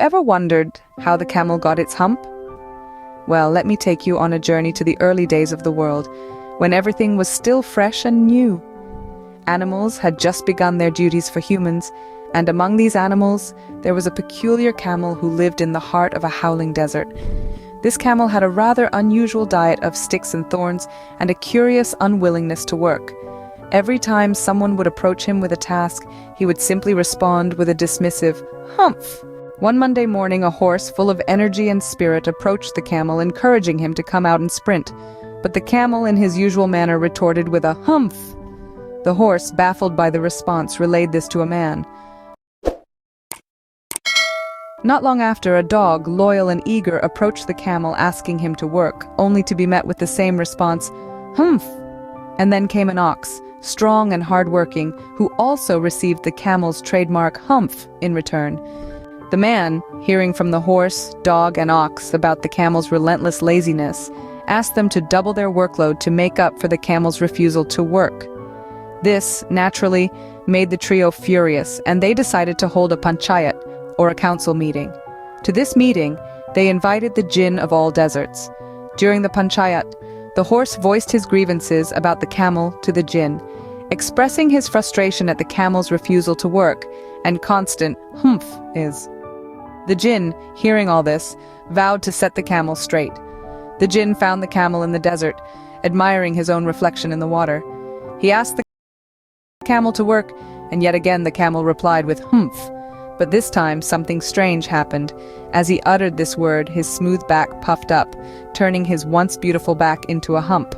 ever wondered how the camel got its hump? Well, let me take you on a journey to the early days of the world, when everything was still fresh and new. Animals had just begun their duties for humans, and among these animals, there was a peculiar camel who lived in the heart of a howling desert. This camel had a rather unusual diet of sticks and thorns and a curious unwillingness to work. Every time someone would approach him with a task, he would simply respond with a dismissive "humph." One Monday morning, a horse full of energy and spirit approached the camel, encouraging him to come out and sprint. But the camel, in his usual manner, retorted with a "humph." The horse, baffled by the response, relayed this to a man. Not long after, a dog, loyal and eager, approached the camel asking him to work, only to be met with the same response, "humph." And then came an ox, strong and hard-working, who also received the camel's trademark "humph" in return. The man, hearing from the horse, dog, and ox about the camel's relentless laziness, asked them to double their workload to make up for the camel's refusal to work. This, naturally, made the trio furious, and they decided to hold a panchayat, or a council meeting. To this meeting, they invited the jinn of all deserts. During the panchayat, the horse voiced his grievances about the camel to the jinn, expressing his frustration at the camel's refusal to work and constant "humph" is. The jinn, hearing all this, vowed to set the camel straight. The jinn found the camel in the desert, admiring his own reflection in the water. He asked the camel to work, and yet again the camel replied with "humph." But this time something strange happened. As he uttered this word, his smooth back puffed up, turning his once beautiful back into a hump.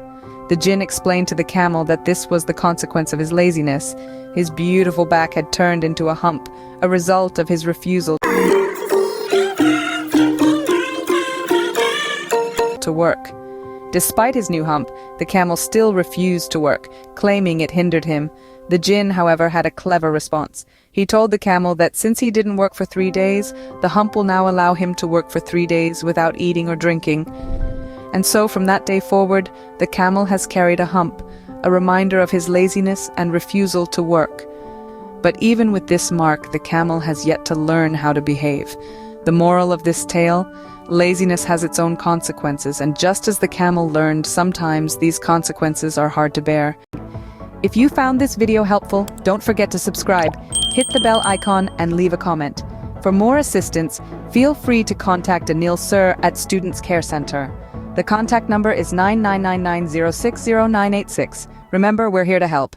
The jinn explained to the camel that this was the consequence of his laziness. His beautiful back had turned into a hump, a result of his refusal to work. Despite his new hump, the camel still refused to work, claiming it hindered him. The jinn, however, had a clever response. He told the camel that since he didn't work for 3 days, the hump will now allow him to work for 3 days without eating or drinking. And so from that day forward, the camel has carried a hump, a reminder of his laziness and refusal to work. But even with this mark, the camel has yet to learn how to behave. The moral of this tale: laziness has its own consequences, and just as the camel learned, sometimes these consequences are hard to bear. If you found this video helpful, don't forget to subscribe, hit the bell icon, and leave a comment. For more assistance, feel free to contact Anil Sir at Students Care Center. The contact number is 9999060986. Remember, we're here to help.